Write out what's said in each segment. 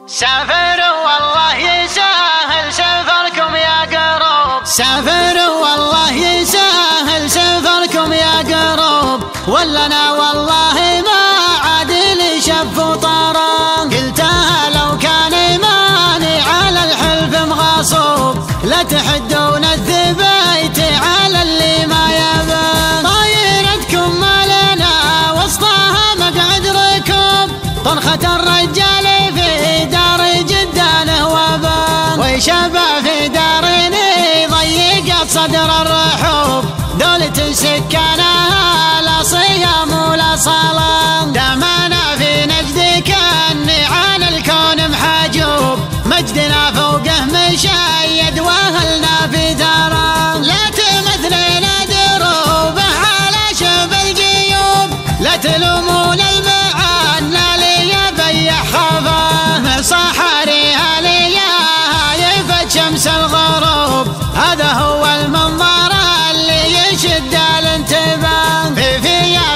سافروا والله يسهل سفركم يا قروب، سافروا والله يسهل سفركم يا قروب، ولنا والله ما عاد لي شف وطرا. قلتها لو كان ماني على الحلف مغصوب، لا تحدون الثبيت على اللي ما يبان. طايرتكم ما لنا وسطها مقعد ركوب، طرخة الرجال في دار جدانه وبان، ويشبع في دارني ضيقت صدر الرحوب، دولة سكانها لا صيام ولا صلاة. دامنا في نجد كأني على الكون محجوب، مجدنا فوقه مشيد واهلنا في ثرى. لا تمثلنا دروبه على شب الجيوب، لا تلومون المعنا لي بيح خفاه، من صحاريها لياها يفت شمس الغروب. هذا هو المنظر اللي يشد الانتباه،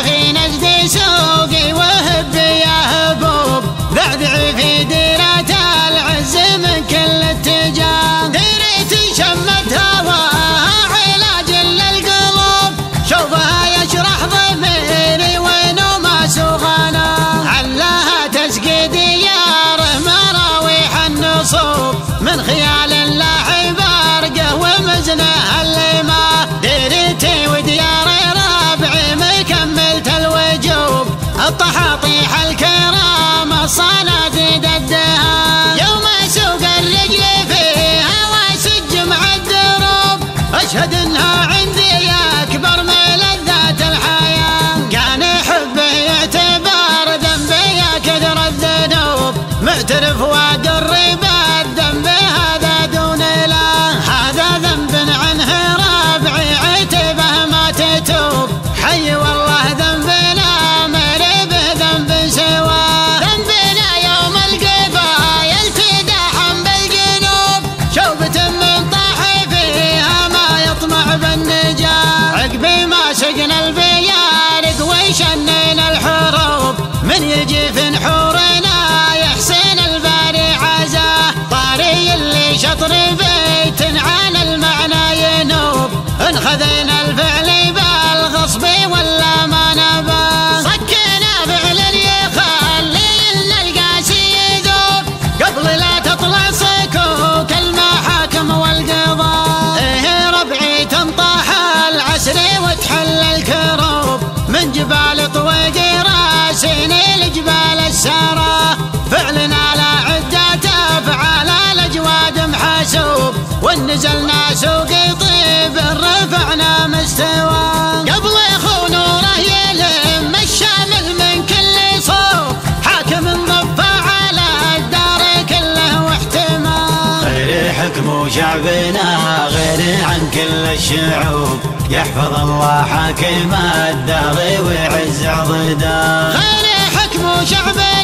في نجد سوقي وهبي يا هبوب، ذعذعي في ديرة العز من كل اتجاه. ديرتي شمت هواها علاج للقلوب، شوفها يشرح ضميري ونوما سوغنا، علاها تسقي دياره مراويح النصوب، من خيال الله بارقه ومزنه الليمه. ديرتي ودياري ربعي مكملت الوجوب، الطحاطيح الكرام الصناديد الدهان، يوم سوق الرجل فيها واسج مع الدروب، اشهد انها عندي اكبر ملذات الحياه. كان حبه يعتبر ذنبي يا كثر الذنوب، معترف وادر بالذنب هذا دون له، هذا ذنب عنه ربعي عتبه ما تتوب. حي والله ذنبنا مريبه ذنب سواه، ذنبنا يوم القبايل تداحم بالجنوب، شوبة من طاح فيها ما يطمع بالنجاة. عقبي ما سقنا البيارق وشنينا الحروب، من يجي في نحورنا يحسن الباري عزاه، طاري اللي شطر بيت عن المعنى ينوب، انخذنا الفعل بالغصب ولا ما نبى. صكنا فعل يخلي لنا القاسي يذوب، قبل لا تطلع صكوك المحاكم والقضاء. ايه ربعي تنطح العسر وتحل الكروب، من جبال طويق راسيني لجبال السرى، فعلنا لا عدة افعال الاجواد محسوب، ونزلنا سوق طيب رفعنا مستوى. قبل اخو نوره يلم الشامل من كل صوب، حاكم ضفى على الدار كله واحتمال. خير حكم شعبنا غير عن كل الشعوب، يحفظ الله حاكم الدار ويعز عضده. خير حكم شعبنا